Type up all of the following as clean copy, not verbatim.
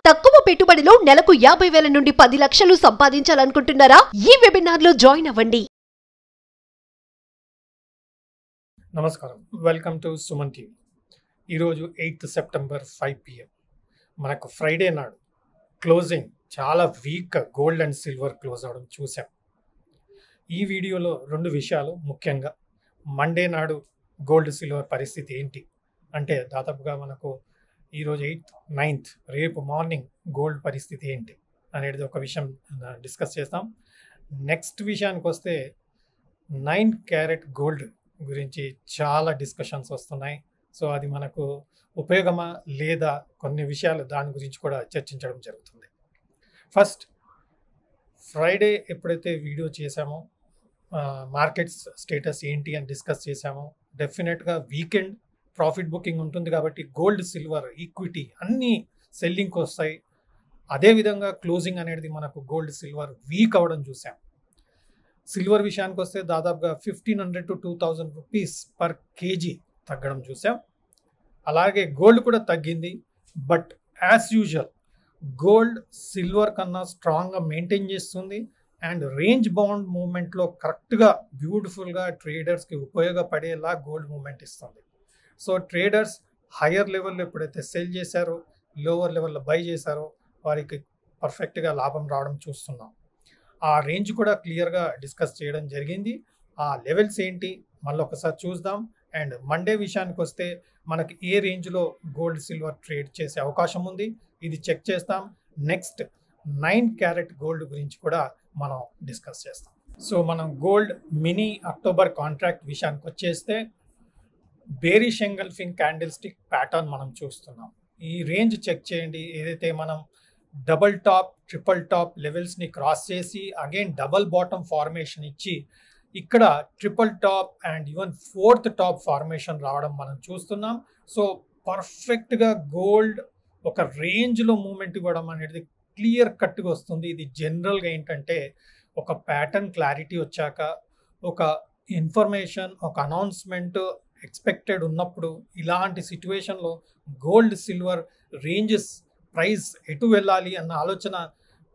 తక్కువ పెట్టుబడిలో నెలకు 50,000 నుండి 10 లక్షలు సంపాదించాలనుకుంటున్నారా? ఈ వెబినార్ లో జాయిన్ అవ్వండి. నమస్కారం, వెల్కమ్ టు సుమన్ టీవీ. ఈరోజు 8th సెప్టెంబర్ 5 PM. మనకు ఫ్రైడే నాడు క్లోజింగ్ చాలా week gold and silver close అవడం చూసాం. ఈ వీడియోలో రెండు విషయాలు ముఖ్యంగా మండే నాడు గోల్డ్ సిల్వర్ పరిస్థితి ఏంటి అంటే దాదాపుగా మనకు ఈరోజు 8th 9th రేపు మార్నింగ్ గోల్డ్ పరిస్థితి ఏంటి అనేది ఒక విషయం డిస్కస్ చేస్తాం. నెక్స్ట్ విషయానికి వస్తే 9 క్యారెట్ గోల్డ్ గురించి చాలా డిస్కషన్స్ వస్తున్నాయి. సో అది మనకు ఉపయోగమా లేదా కొన్ని విషయాలు దాని గురించి కూడా చర్చించడం జరుగుతుంది. ఫస్ట్ ఫ్రైడే ఎప్పుడైతే వీడియో చేసామో మార్కెట్స్ స్టేటస్ ఏంటి అని డిస్కస్ చేసామో, డెఫినెట్గా వీకెండ్ ప్రాఫిట్ బుకింగ్ ఉంటుంది కాబట్టి గోల్డ్ సిల్వర్ ఈక్విటీ అన్నీ సెల్లింగ్కి వస్తాయి. అదేవిధంగా క్లోజింగ్ అనేది మనకు గోల్డ్ సిల్వర్ వీక్ అవ్వడం చూసాం. సిల్వర్ విషయానికి వస్తే దాదాపుగా 1,500 to 2,000 రూపీస్ పర్ కేజీ తగ్గడం చూసాం. అలాగే గోల్డ్ కూడా తగ్గింది. But as usual gold silver కన్నా స్ట్రాంగ్గా మెయింటైన్ చేస్తుంది అండ్ రేంజ్ బౌండ్ మూవ్మెంట్లో కరెక్ట్గా బ్యూటిఫుల్గా ట్రేడర్స్కి ఉపయోగపడేలా గోల్డ్ మూవ్మెంట్ ఇస్తుంది. సో ట్రేడర్స్ హయ్యర్ లెవెల్లో ఎప్పుడైతే సెల్ చేశారో, లోవర్ లెవెల్లో బై చేశారో వారికి పర్ఫెక్ట్గా లాభం రావడం చూస్తున్నాం. ఆ రేంజ్ కూడా క్లియర్గా డిస్కస్ చేయడం జరిగింది. ఆ లెవెల్స్ ఏంటి మళ్ళీ ఒకసారి చూద్దాం. అండ్ మండే విషయానికి వస్తే మనకి ఏ రేంజ్లో గోల్డ్ సిల్వర్ ట్రేడ్ చేసే అవకాశం ఉంది ఇది చెక్ చేస్తాం. నెక్స్ట్ 9 క్యారెట్ గోల్డ్ గురించి కూడా మనం డిస్కస్ చేస్తాం. సో మనం గోల్డ్ మినీ అక్టోబర్ కాంట్రాక్ట్ విషయానికి వచ్చేస్తే bearish engulfing candle stick pattern మనం చూస్తున్నాం. ఈ రేంజ్ చెక్ చేయండి. ఏదైతే మనం డబుల్ టాప్ ట్రిపుల్ టాప్ లెవెల్స్ని క్రాస్ చేసి అగైన్ డబల్ బాటమ్ ఫార్మేషన్ ఇచ్చి ఇక్కడ triple top and even 4th top formation రావడం మనం చూస్తున్నాం. సో పర్ఫెక్ట్గా గోల్డ్ ఒక రేంజ్లో మూమెంట్ ఇవ్వడం అనేది క్లియర్ కట్గా వస్తుంది. ఇది జనరల్గా ఏంటంటే ఒక ప్యాటర్న్ క్లారిటీ వచ్చాక, ఒక ఇన్ఫర్మేషన్, ఒక అనౌన్స్మెంట్ ఎక్స్పెక్టెడ్ ఉన్నప్పుడు ఇలాంటి సిచ్యువేషన్లో గోల్డ్ సిల్వర్ రేంజెస్ ప్రైస్ ఎటు వెళ్ళాలి అన్న ఆలోచన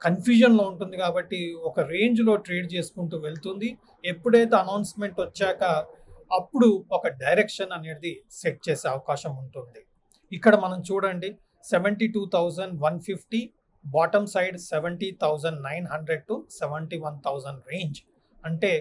కన్ఫ్యూజన్లో ఉంటుంది కాబట్టి ఒక రేంజ్లో ట్రేడ్ చేసుకుంటూ వెళ్తుంది. ఎప్పుడైతే అనౌన్స్మెంట్ వచ్చాక అప్పుడు ఒక డైరెక్షన్ అనేది సెట్ చేసే అవకాశం ఉంటుంది. ఇక్కడ మనం చూడండి 72,150 బాటమ్ సైడ్ 70,900 to 71,000 రేంజ్ అంటే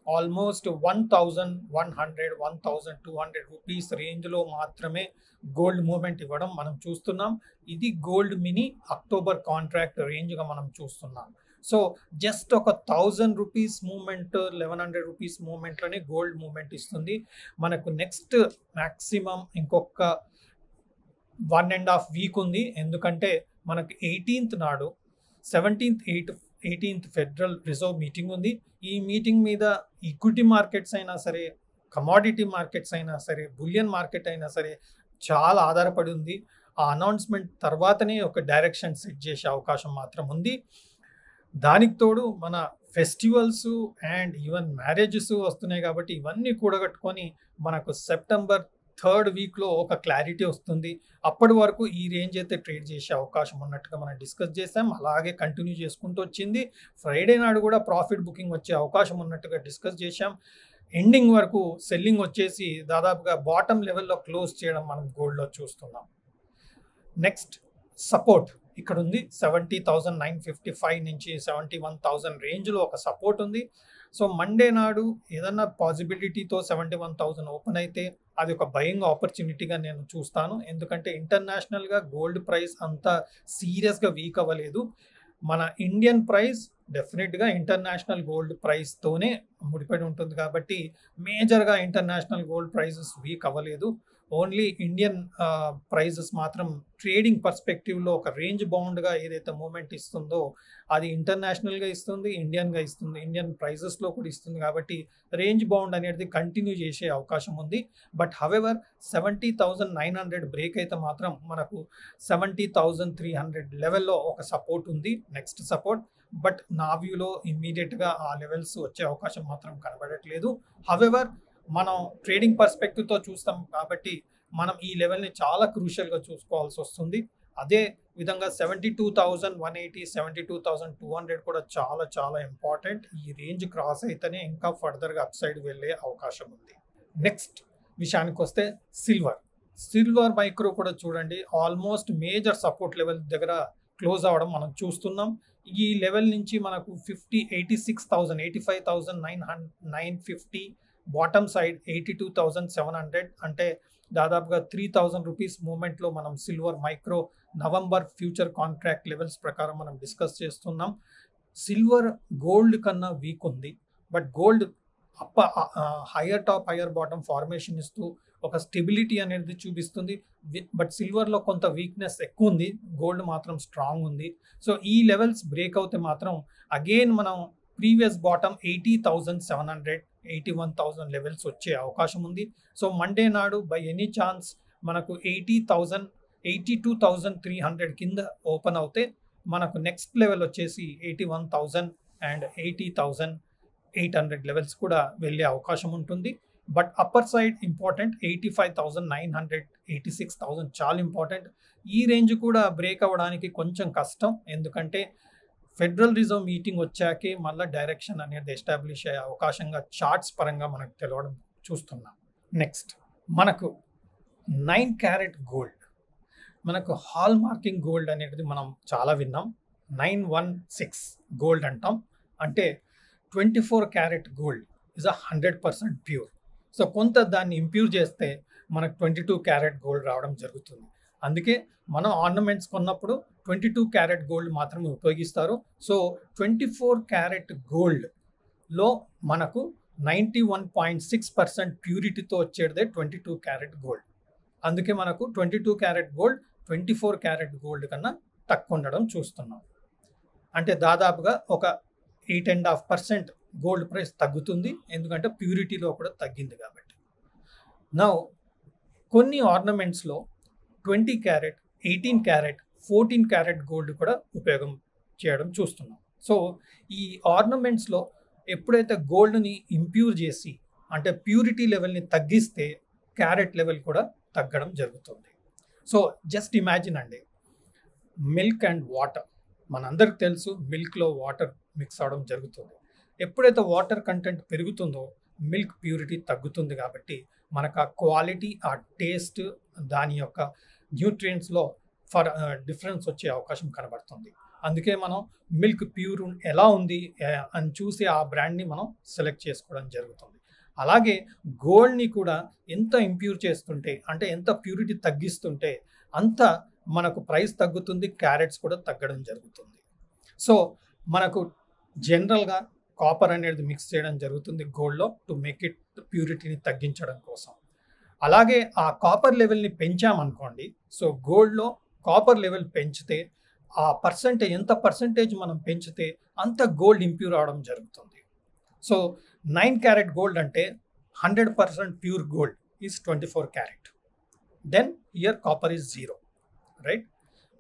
ఆల్మోస్ట్ 1,100 1,200 రూపీస్ రేంజ్లో మాత్రమే గోల్డ్ మూవ్మెంట్ ఇవ్వడం మనం చూస్తున్నాం. ఇది గోల్డ్ మినీ అక్టోబర్ కాంట్రాక్ట్ రేంజ్గా మనం చూస్తున్నాం. సో జస్ట్ ఒక 1,000 రూపీస్ మూవ్మెంట్ 1,100 రూపీస్ మూవ్మెంట్లోనే గోల్డ్ మూవ్మెంట్ ఇస్తుంది. మనకు నెక్స్ట్ మ్యాక్సిమం ఇంకొక 1.5 వీక్ ఉంది. ఎందుకంటే మనకు 18th నాడు 17th 18th federal reserve meeting ఉంది. ఈ మీటింగ్ మీద ఈక్విటీ మార్కెట్స్ అయినా సరే, కమాడిటీ మార్కెట్స్ అయినా సరే, బులియన్ మార్కెట్ అయినా సరే చాలా ఆధారపడి ఉంది. ఆ అనౌన్స్మెంట్ తర్వాతనే ఒక డైరెక్షన్ సెట్ చేసే అవకాశం మాత్రం ఉంది. దానికి తోడు మన ఫెస్టివల్స్ అండ్ ఈవెన్ మ్యారేజెస్ వస్తున్నాయి కాబట్టి ఇవన్నీ కూడగట్టుకొని మనకు సెప్టెంబర్ 3rd వీక్లో ఒక క్లారిటీ వస్తుంది. అప్పటి వరకు ఈ రేంజ్ అయితే ట్రేడ్ చేసే అవకాశం ఉన్నట్టుగా మనం డిస్కస్ చేసాం. అలాగే కంటిన్యూ చేసుకుంటూ వచ్చింది. ఫ్రైడే నాడు కూడా ప్రాఫిట్ బుకింగ్ వచ్చే అవకాశం ఉన్నట్టుగా డిస్కస్ చేసాం. ఎండింగ్ వరకు సెల్లింగ్ వచ్చేసి దాదాపుగా బాటమ్ లెవెల్లో క్లోజ్ చేయడం మనం గోల్డ్లో చూస్తున్నాం. నెక్స్ట్ సపోర్ట్ ఇక్కడ ఉంది 70,955 నుంచి 71,000 రేంజ్లో ఒక సపోర్ట్ ఉంది. సో మండే నాడు ఏదన్నా పాసిబిలిటీతో 71,000 ఓపెన్ అయితే అది ఒక బయింగ్ ఆపర్చునిటీగా నేను చూస్తాను. ఎందుకంటే ఇంటర్నేషనల్గా గోల్డ్ ప్రైస్ అంత సీరియస్గా వీక్ అవ్వలేదు. మన ఇండియన్ ప్రైస్ డెఫినెట్గా ఇంటర్నేషనల్ గోల్డ్ ప్రైస్తోనే ముడిపడి ఉంటుంది కాబట్టి మేజర్గా ఇంటర్నేషనల్ గోల్డ్ ప్రైజెస్ వీక్ అవ్వలేదు. ఓన్లీ ఇండియన్ ప్రైజెస్ మాత్రం ట్రేడింగ్ పర్స్పెక్టివ్లో ఒక రేంజ్ బౌండ్గా ఏదైతే మూమెంట్ ఇస్తుందో అది ఇంటర్నేషనల్గా ఇస్తుంది, ఇండియన్గా ఇస్తుంది, ఇండియన్ ప్రైజెస్లో కూడా ఇస్తుంది కాబట్టి రేంజ్ బౌండ్ అనేది కంటిన్యూ చేసే అవకాశం ఉంది. బట్ హవెవర్ 70,900 బ్రేక్ అయితే మాత్రం మనకు 70,300 లెవెల్లో ఒక సపోర్ట్ ఉంది, నెక్స్ట్ సపోర్ట్. బట్ నా వ్యూలో ఇమ్మీడియట్గా ఆ లెవెల్స్ వచ్చే అవకాశం మాత్రం కనబడట్లేదు. హవెవర్ మనం ట్రేడింగ్ పర్స్పెక్టివ్తో చూస్తాం కాబట్టి మనం ఈ లెవెల్ని చాలా క్రూషియల్గా చూసుకోవాల్సి వస్తుంది. అదే విధంగా 72,180 72,200 కూడా చాలా చాలా ఇంపార్టెంట్. ఈ రేంజ్ క్రాస్ అయితేనే ఇంకా ఫర్దర్గా అప్ సైడ్ వెళ్ళే అవకాశం ఉంది. నెక్స్ట్ విషయానికి వస్తే సిల్వర్ మైక్రో కూడా చూడండి, ఆల్మోస్ట్ మేజర్ సపోర్ట్ లెవెల్ దగ్గర క్లోజ్ అవ్వడం మనం చూస్తున్నాం. ఈ లెవెల్ నుంచి మనకు 86,000 85,950 బాటమ్ సైడ్ 82,700 అంటే దాదాపుగా 3,000 రూపీస్ మూమెంట్లో మనం silver micro November future contract levels ప్రకారం మనం డిస్కస్ చేస్తున్నాం. సిల్వర్ గోల్డ్ కన్నా వీక్ ఉంది, but gold higher top higher bottom formation ఇస్తూ ఒక స్టెబిలిటీ అనేది చూపిస్తుంది. బట్ సిల్వర్లో కొంత వీక్నెస్ ఎక్కువ ఉంది, గోల్డ్ మాత్రం స్ట్రాంగ్ ఉంది. సో ఈ లెవెల్స్ బ్రేక్ అవుతే మాత్రం అగైన్ మనం ప్రీవియస్ బాటమ్ 80,700 81,000 లెవెల్స్ వచ్చే అవకాశం ఉంది. సో మండే నాడు బై ఎనీ ఛాన్స్ మనకు 82,300 కింద ఓపెన్ అవుతే మనకు నెక్స్ట్ లెవెల్ వచ్చేసి 81,000 అండ్ 80,800 లెవెల్స్ కూడా వెళ్ళే అవకాశం ఉంటుంది. బట్ అప్పర్ సైడ్ ఇంపార్టెంట్ 85,900 86,000 చాలా ఇంపార్టెంట్. ఈ రేంజ్ కూడా బ్రేక్ అవ్వడానికి కొంచెం కష్టం, ఎందుకంటే ఫెడరల్ రిజర్వ్ మీటింగ్ వచ్చాకే మళ్ళీ డైరెక్షన్ అనేది ఎస్టాబ్లిష్ అయ్యే అవకాశంగా చార్ట్స్ పరంగా మనకు తెలవడం చూస్తున్నాం. నెక్స్ట్ మనకు 9 క్యారెట్ గోల్డ్, మనకు హాల్ మార్కింగ్ గోల్డ్ అనేది మనం చాలా విన్నాం. 916 గోల్డ్ అంటాం, అంటే 24 carat gold is 100% pure. So కొంత దాన్ని ఇంప్యూర్ చేస్తే మనకు 22 క్యారెట్ గోల్డ్ రావడం జరుగుతుంది. అందుకే మనం ఆర్నమెంట్స్ కొన్నప్పుడు 22 క్యారెట్ గోల్డ్ మాత్రమే ఉపయోగిస్తారు. సో 24 క్యారెట్ గోల్డ్లో మనకు 91.6% ప్యూరిటీతో వచ్చేదే 22 క్యారెట్ గోల్డ్. అందుకే మనకు 22 క్యారెట్ గోల్డ్ 24 క్యారెట్ గోల్డ్ కన్నా తక్కువ ఉండడం చూస్తున్నాం. అంటే దాదాపుగా ఒక 8.5% గోల్డ్ ప్రైస్ తగ్గుతుంది, ఎందుకంటే ప్యూరిటీలో కూడా తగ్గింది కాబట్టి. నౌ కొన్ని ఆర్నమెంట్స్లో 20 క్యారెట్ 18 క్యారెట్ 14 క్యారెట్ గోల్డ్ కూడా ఉపయోగం చేయడం చూస్తున్నాం. సో ఈ ఆర్నమెంట్స్లో ఎప్పుడైతే గోల్డ్ని ఇంప్యూర్ చేసి అంటే ప్యూరిటీ లెవెల్ని తగ్గిస్తే క్యారెట్ లెవెల్ కూడా తగ్గడం జరుగుతుంది. సో జస్ట్ ఇమాజిన్ అండి, మిల్క్ అండ్ వాటర్, మనందరికి తెలుసు మిల్క్లో వాటర్ మిక్స్ అవడం జరుగుతుంది. ఎప్పుడైతే వాటర్ కంటెంట్ పెరుగుతుందో మిల్క్ ప్యూరిటీ తగ్గుతుంది, కాబట్టి మనకు ఆ క్వాలిటీ ఆ టేస్ట్ దాని యొక్క న్యూట్రియంట్స్లో డిఫరెన్స్ వచ్చే అవకాశం కనబడుతుంది. అందుకే మనం మిల్క్ ప్యూర్ ఎలా ఉంది అని చూసి ఆ బ్రాండ్ని మనం సెలెక్ట్ చేసుకోవడం జరుగుతుంది. అలాగే గోల్డ్ని కూడా ఎంత ఇంప్యూర్ చేస్తుంటే అంటే ఎంత ప్యూరిటీ తగ్గిస్తుంటే అంత మనకు ప్రైస్ తగ్గుతుంది, క్యారెట్స్ కూడా తగ్గడం జరుగుతుంది. సో మనకు జనరల్గా కాపర్ అనేది మిక్స్ చేయడం జరుగుతుంది గోల్డ్లో టు మేక్ ఇట్ ప్యూరిటీని తగ్గించడం కోసం. అలాగే ఆ కాపర్ లెవెల్ని పెంచామనుకోండి, సో గోల్డ్లో కాపర్ లెవెల్ పెంచితే ఆ ఎంత పర్సంటేజ్ మనం పెంచితే అంత గోల్డ్ ఇంప్యూర్ అవడం జరుగుతుంది. సో 9 క్యారెట్ గోల్డ్ అంటే 100% pure gold is 24 carat. Then here copper is 0, right?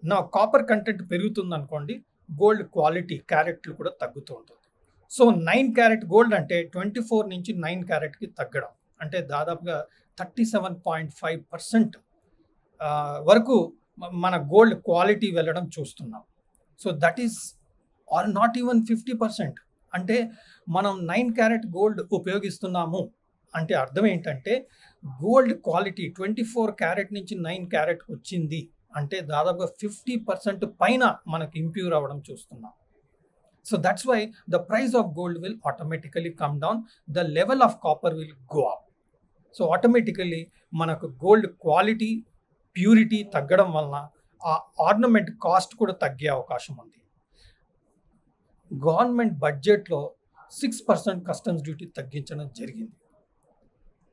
నా కాపర్ కంటెంట్ పెరుగుతుంది అనుకోండి, గోల్డ్ క్వాలిటీ క్యారెట్లు కూడా తగ్గుతూ ఉంటుంది. సో 9 క్యారెట్ గోల్డ్ అంటే 24 నుంచి 9 క్యారెట్కి తగ్గడం అంటే దాదాపుగా 37.5% వరకు మన గోల్డ్ క్వాలిటీ వెళ్ళడం చూస్తున్నాం. So that is or not even 50%. అంటే మనం 9 క్యారెట్ గోల్డ్ ఉపయోగిస్తున్నాము అంటే అర్థం ఏంటంటే గోల్డ్ క్వాలిటీ 24 క్యారెట్ నుంచి 9 క్యారెట్ వచ్చింది అంటే దాదాపుగా 50% పైన మనకు ఇంప్యూర్ అవ్వడం చూస్తున్నాం. So that's why the price of gold will automatically come down, the level of copper will go up. So automatically మనకు గోల్డ్ క్వాలిటీ ప్యూరిటీ తగ్గడం వలన ఆ ఆర్నమెంట్ కాస్ట్ కూడా తగ్గే అవకాశం ఉంది. గవర్నమెంట్ బడ్జెట్లో 6% కస్టమ్స్ డ్యూటీ తగ్గించడం జరిగింది.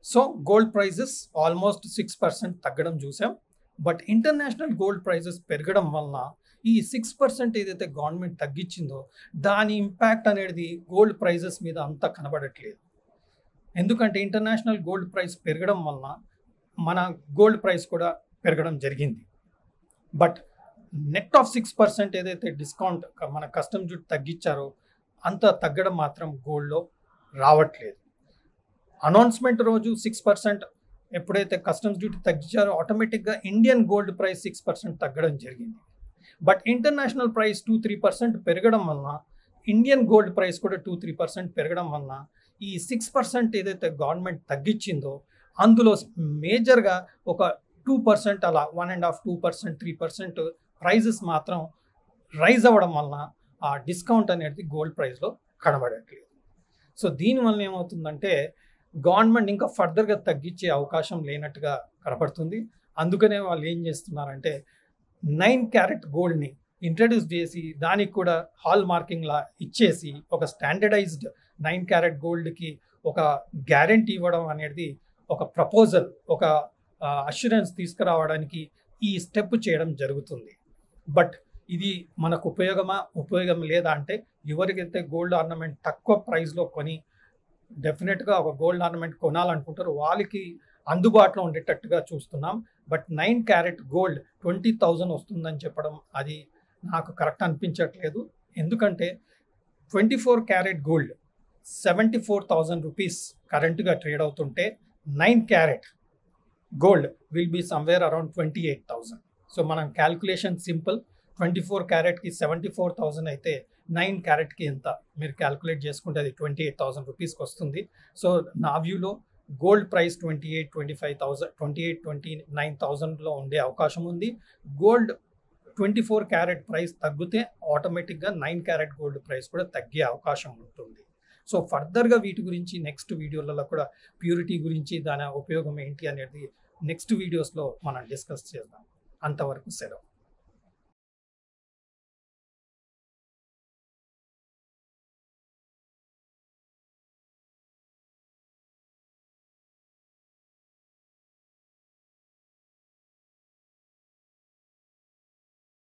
సో గోల్డ్ ప్రైజెస్ ఆల్మోస్ట్ 6% తగ్గడం చూసాం. బట్ ఇంటర్నేషనల్ గోల్డ్ ప్రైజెస్ పెరగడం వలన ఈ 6% ఏదైతే గవర్నమెంట్ తగ్గించిందో దాని ఇంపాక్ట్ అనేది గోల్డ్ ప్రైజెస్ మీద అంతా కనబడట్లేదు. ఎందుకంటే ఇంటర్నేషనల్ గోల్డ్ ప్రైస్ పెరగడం వలన మన గోల్డ్ ప్రైస్ కూడా పెరగడం జరిగింది. బట్ నెట్ ఆఫ్ 6% ఏదైతే డిస్కౌంట్ మన కస్టమ్ డ్యూటీ తగ్గించారో అంత తగ్గడం మాత్రం గోల్డ్లో రావట్లేదు. అనౌన్స్మెంట్ రోజు 6% ఎప్పుడైతే కస్టమ్స్ డ్యూటీ తగ్గించారో ఆటోమేటిక్గా ఇండియన్ గోల్డ్ ప్రైస్ 6% తగ్గడం జరిగింది. బట్ ఇంటర్నేషనల్ ప్రైస్ 2-3% పెరగడం వలన ఇండియన్ గోల్డ్ ప్రైస్ కూడా 2-3% పెరగడం వలన ఈ 6% ఏదైతే గవర్నమెంట్ తగ్గించిందో అందులో మేజర్గా ఒక 2% అలా 1.5-2%, 3% ప్రైజెస్ మాత్రం రైజ్ అవ్వడం వలన ఆ డిస్కౌంట్ అనేది గోల్డ్ ప్రైస్లో కనబడట్లేదు. సో దీనివల్ల ఏమవుతుందంటే గవర్నమెంట్ ఇంకా ఫర్దర్గా తగ్గించే అవకాశం లేనట్టుగా కనపడుతుంది. అందుకనే వాళ్ళు ఏం చేస్తున్నారంటే 9 క్యారెట్ గోల్డ్ని ఇంట్రడ్యూస్ చేసి దానికి కూడా హాల్ మార్కింగ్ లా ఇచ్చేసి ఒక స్టాండర్డైజ్డ్ 9 క్యారెట్ గోల్డ్కి ఒక గ్యారెంటీ ఇవ్వడం అనేది ఒక ప్రపోజల్, ఒక అష్యూరెన్స్ తీసుకురావడానికి ఈ స్టెప్ చేయడం జరుగుతుంది. బట్ ఇది మనకు ఉపయోగం లేదా అంటే ఎవరికైతే గోల్డ్ ఆర్నమెంట్ తక్కువ ప్రైస్లో కొని డెఫినెట్గా ఒక గోల్డ్ ఆర్నమెంట్ కొనాలనుకుంటారో వాళ్ళకి అందుబాటులో ఉండేటట్టుగా చూస్తున్నాం. బట్ 9 క్యారెట్ గోల్డ్ 20,000 వస్తుందని చెప్పడం అది నాకు కరెక్ట్ అనిపించట్లేదు. ఎందుకంటే 24 క్యారెట్ గోల్డ్ 74,000 రూపీస్ కరెంట్గా ట్రేడ్ అవుతుంటే 9 carat gold will be somewhere around 28,000. So మనం క్యాల్కులేషన్ సింపుల్. 24 క్యారెట్కి 74,000 అయితే 9 క్యారెట్కి ఎంత మీరు క్యాల్కులేట్ చేసుకుంటే అది 28,000 రూపీస్కి వస్తుంది. సో నా వ్యూలో గోల్డ్ ప్రైస్ 28,000, 29,000లో ఉండే అవకాశం ఉంది. గోల్డ్ 24 క్యారెట్ ప్రైస్ తగ్గితే ఆటోమేటిక్గా 9 క్యారెట్ గోల్డ్ ప్రైస్ కూడా తగ్గే అవకాశం ఉంటుంది. సో ఫర్దర్గా వీటి గురించి నెక్స్ట్ వీడియోలలో కూడా ప్యూరిటీ గురించి దాని ఉపయోగం ఏంటి అనేది నెక్స్ట్ వీడియోస్లో మనం డిస్కస్ చేద్దాం. అంతవరకు సెలవు.